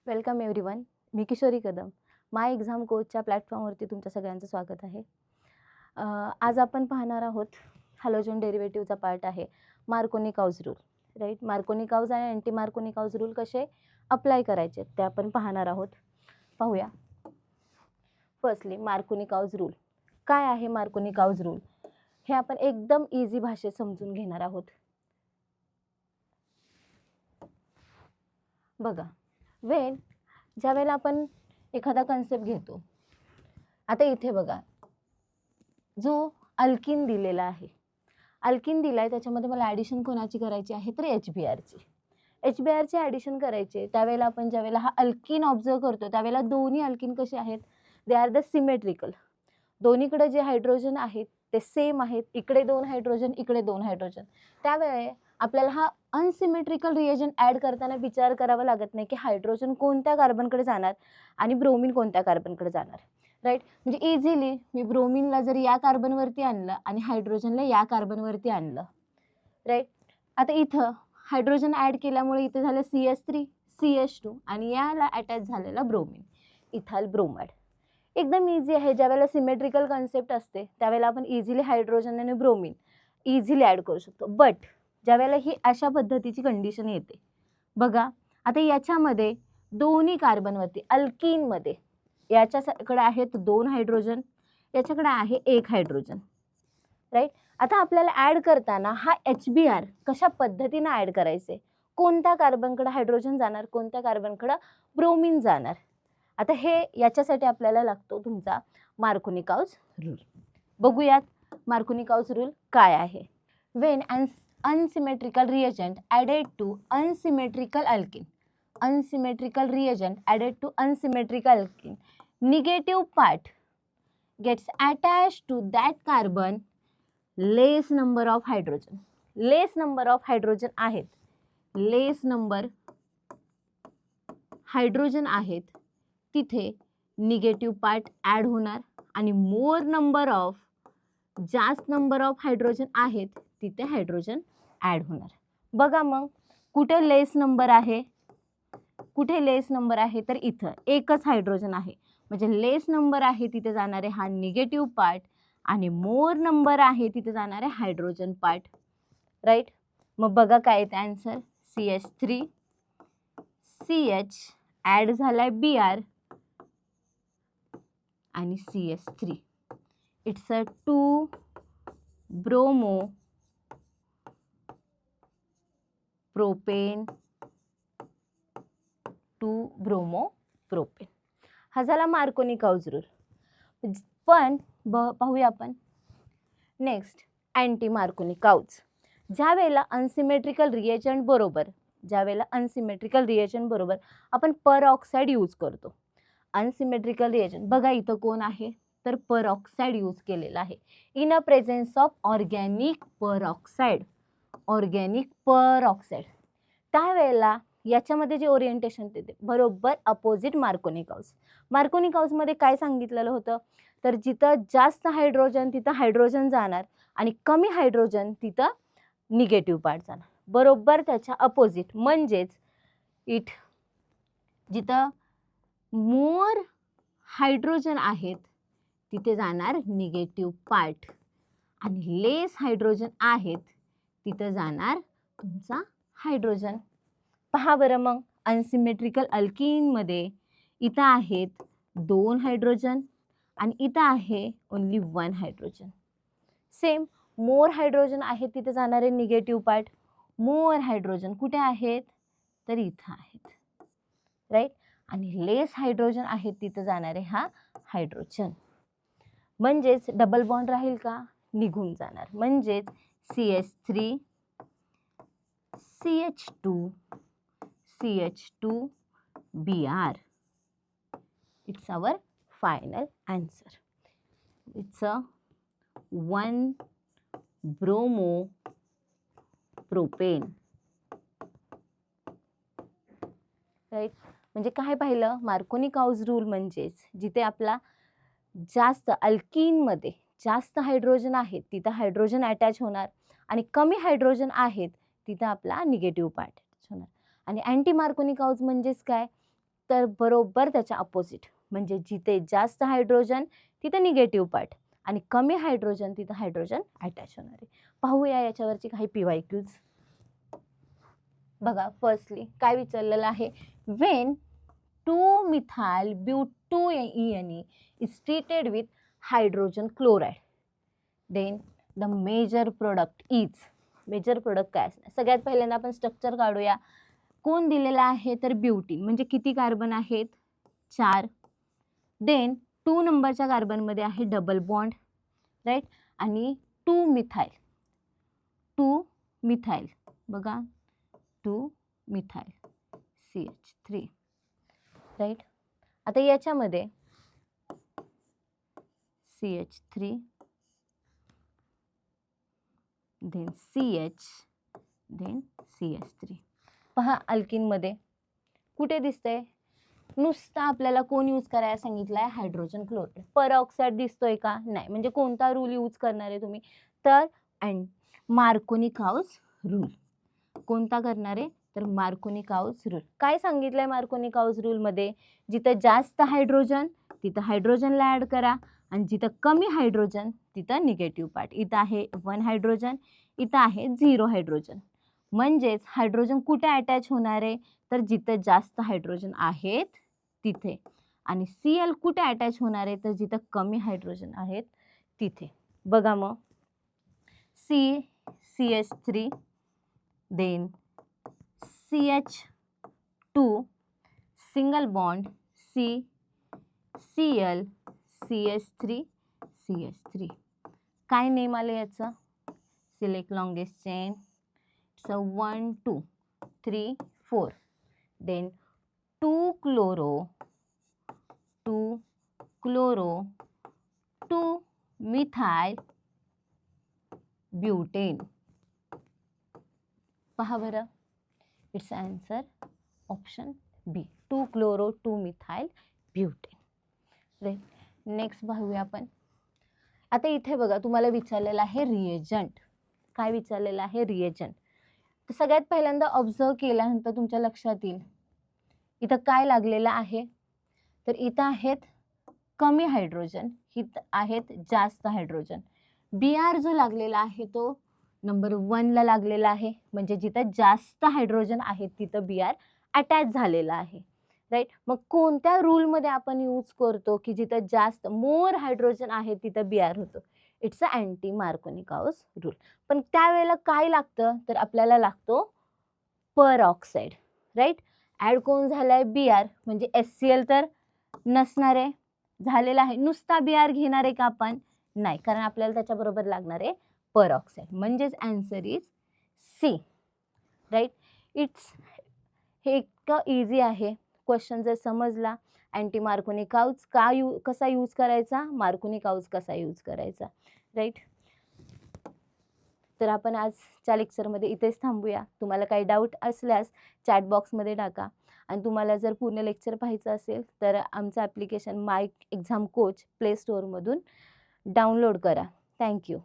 Welcome everyone. मी Kishori Kadam. My exam कोचच्या प्लॅटफॉर्मवरती तुमच्या सगळ्यांचं स्वागत आहे. आज आपण पाहणार आहोत हॅलोजन डेरिव्हेटिव्हचा पार्ट आहे मार्कोनी-काउज रूल. राईट, मार्कोनी-काउज आणि अँटी मार्कोनी-काउज रूल कसे अप्लाय करायचे ते आपण पाहणार आहोत. पाहूया. फर्स्टली मार्कोनी-काउज रूल काय आहे. मार्कोनी-काउज रूल हे आपण एकदम इझी भाषेत समजून घेणार आहोत. बघा, ज्या वेळेला आपण एखादा कन्सेप्ट घेतो, आता इथे बघा जो अल्किन दिलेला आहे, अल्किन दिलाय त्याच्यामध्ये मला ॲडिशन कोणाची करायची आहे तर HBrची ॲडिशन करायची. त्यावेळेला आपण ज्यावेळेला हा अल्किन ऑब्झर्व करतो त्यावेळेला दोन्ही अल्किन कसे आहेत, दे आर द सिमेट्रिकल. दोन्हीकडे जे हायड्रोजन आहेत ते सेम आहेत. इकडे 2 हायड्रोजन, इकडे 2 हायड्रोजन. त्यावेळेला आपल्याला हा अनसिमेट्रिकल रिएजंट ॲड करताना विचार करावा लागत नाही की हायड्रोजन कोणत्या कार्बनकडे जाणार आणि ब्रोमीन कोणत्या कार्बनकडे जाणार. राईट, म्हणजे इझिली मी ब्रोमीनला जर या कार्बनवरती आणलं आणि हायड्रोजनला या कार्बनवरती आणलं. राईट, आता इथं हायड्रोजन ॲड केल्यामुळे इथे झालं CH3 CH2 आणि याला अटॅच झालेला ब्रोमीन, इथाल ब्रोमाइड. एकदम इझी आहे. ज्यावेळेला सिमेट्रिकल कन्सेप्ट असते त्यावेळेला आपण इझिली हायड्रोजन आणि ब्रोमीन इझिली ॲड करू शकतो. बट ज्यावेळेला ही अशा पद्धतीची कंडिशन येते, बघा आता याच्यामध्ये दोन्ही कार्बनवरती अल्किनमध्ये याच्याकडे आहेत 2 हायड्रोजन, याच्याकडे आहे 1 हायड्रोजन. राईट, आता आपल्याला ॲड करताना हा HBr कशा पद्धतीने ॲड करायचे, कोणत्या कार्बनकडे हायड्रोजन जाणार, कोणत्या कार्बनकडे ब्रोमीन जाणार. आता हे याच्यासाठी आपल्याला लागतो तुमचा मार्कोनी-काउज रूल. बघूयात मार्कोनी-काउज रूल काय आहे. When unsymmetrical reagent added to unsymmetrical alkene, negative part gets attached to that carbon less number of hydrogen. less number of hydrogen आहेत, less number हायड्रोजन आहेत तिथे निगेटिव्ह पार्ट ॲड होणार आणि मोर number of जास्त number of hydrogen आहेत तिथे hydrogen add होणार. बघा मग कुठे लेस नंबर आहे, कुठे लेस नंबर आहे तर इथं एकच हायड्रोजन आहे, म्हणजे लेस नंबर आहे तिथे जाणारे हा निगेटिव्ह पार्ट आणि मोर नंबर आहे तिथे जाणारे हायड्रोजन पार्ट. राईट, मग बघा काय येते आन्सर. CH3 CH ॲड झालाय Br आणि CH3. It's a 2 bromo propane, 2 bromo propane. हा झाला मार्कोनी-काउज रूल. पण पाहूया आपण नेक्स्ट अँटी मार्कोनी-काउज. ज्या वेळेला अनसिमेट्रिकल रिएजंट बरोबर आपण पर ऑक्साईड यूज करतो. अनसिमेट्रिकल रिएजंट बघा इथं कोण आहे तर पर ऑक्साईड यूज केलेला आहे in a presence of organic per oxide. त्यावेळेला याच्यामध्ये जे ओरिएंटेशन देते बरोबर अपोजिट मार्कोनी-काउजमध्ये काय सांगितलेलं होतं तर जिथं जास्त हायड्रोजन तिथं हायड्रोजन जाणार आणि कमी हायड्रोजन तिथं निगेटिव्ह पार्ट जाणार. बरोबर त्याच्या अपोजिट, म्हणजेच जिथं मोर हायड्रोजन आहेत तिथे जाणार निगेटिव्ह पार्ट आणि लेस हायड्रोजन आहेत तिथं जाणार तुमचा हायड्रोजन. पहा बरं मग अनसिमेट्रिकल अल्किनमध्ये इथं आहेत 2 हायड्रोजन आणि इथं आहे ओन्ली 1 हायड्रोजन. सेम मोर हायड्रोजन आहेत तिथे जाणारे निगेटिव्ह पार्ट. मोर हायड्रोजन कुठे आहेत तर इथं आहेत. राईट, आणि लेस हायड्रोजन आहेत तिथं जाणारे हा हायड्रोजन. म्हणजेच डबल बॉन्ड राहील का, निघून जाणार. म्हणजेच CH3 CH2 CH2 Br. It's our final answer. It's a 1 bromo propane. Right, म्हणजे काय पाहिलं, मार्कोनी-काउज रूल म्हणजेच जिथे आपला जास्त अल्किनमध्ये जास्त हायड्रोजन आहेत तिथं हायड्रोजन अटॅच होणार आणि कमी हायड्रोजन आहेत तिथं आपला निगेटिव्ह पार्ट अटॅच होणार. आणि अँटी मार्कोनी-काउज म्हणजेच काय, तर बरोबर त्याच्या अपोजिट, म्हणजे जिथे जास्त हायड्रोजन तिथे निगेटिव्ह पार्ट आणि कमी हायड्रोजन तिथं हायड्रोजन अटॅच होणार आहे. पाहूया याच्यावरची काही PYQs. बघा, फर्स्टली काय विचारलेलं आहे, Wien 2-methyl butene is treated with hydrogen chloride, then the major product is, major product काय असणार. सगळ्यात पहिल्यांदा आपण स्ट्रक्चर काढूया. कोण दिलेला आहे तर ब्युटीन, म्हणजे किती कार्बन आहेत 4. देन 2 नंबरच्या कार्बनमध्ये आहे डबल बॉन्ड, राईट, आणि 2-मिथाइल बघा 2-मिथाइल CH3, राईट. आता याच्यामध्ये CH3 then CH then CH3. पहा, अल्किनमध्ये कुठे दिसतंय, नुसता आपल्याला कोण यूज करायला सांगितलंय, हायड्रोजन क्लोराईड. परऑक्साईड दिसतोय का, नाही. म्हणजे कोणता रूल यूज करणार आहे तुम्ही, तर मार्कोनी-काउस रूल. कोणता करणार आहे तर मार्कोनी-काउस रूल. काय सांगितलंय मार्कोनी-काउस रूलमध्ये, जिथं जास्त हायड्रोजन तिथं हायड्रोजनला ॲड करा आणि जिथं कमी हायड्रोजन तिथं निगेटिव्ह पार्ट. इथं आहे 1 हायड्रोजन, इथं आहे 0 हायड्रोजन. म्हणजेच हायड्रोजन कुठे अटॅच होणार आहे तर जिथं जास्त हायड्रोजन आहेत तिथे, आणि Cl कुठे अटॅच होणार आहे तर जिथं कमी हायड्रोजन आहेत तिथे. बघा मग, CH3 then CH2 single bond Cl CH3 काय नेम आलं याचं, select longest chain. So 1 2 3 4, then 2 chloro 2-methyl butane. पहा बरं, it's answer option B, 2-chloro 2-methyl butane. Right. Next पाहूया आपण. आता इथे बघा, तुम्हाला विचारलेलं आहे रिएजंट. काय विचारलेलं आहे, रिएजंट. तर सगळ्यात पहिल्यांदा ऑब्झर्व केल्यानंतर तुमच्या लक्षात येईल, इथं काय लागलेलं आहे तर इथं आहेत कमी हायड्रोजन, इथं आहेत जास्त हायड्रोजन. Br जो लागलेला आहे तो नंबर 1 ला लागलेला आहे, म्हणजे जिथं जास्त हायड्रोजन आहेत तिथं Br अटॅच झालेला आहे, राईट. मग कोणत्या रूलमध्ये आपण यूज करतो की जिथं जास्त मोर हायड्रोजन आहे तिथं Br होतो, it's a anti Markovnikov-cows rule. पण त्यावेळेला काय लागतं तर आपल्याला लागतो परऑक्साईड, राईट. ॲड कोण झालाय Br, म्हणजे HCl तर नसणार आहे, झालेला आहे. नुसता Br घेणार आहे का आपण, नाही, कारण आपल्याला त्याच्याबरोबर लागणार आहे परऑक्साईड. म्हणजेच आन्सर इज सी, राईट. हे इतकं इझी आहे. क्वेश्चन जर समजला, अँटी मार्कोनी-काउस कसा यूज करायचा, मार्कोनी-काउस कसा यूज करायचा, राईट. तर आपण आजच्या लेक्चरमध्ये इथेच थांबूया. तुम्हाला काही डाऊट असल्यास चॅट बॉक्समध्ये टाका, आणि तुम्हाला जर पूर्ण लेक्चर पाहायचं असेल तर आमचं ॲप्लिकेशन माय एक्झाम कोच प्ले स्टोअरमधून डाउनलोड करा. थँक्यू.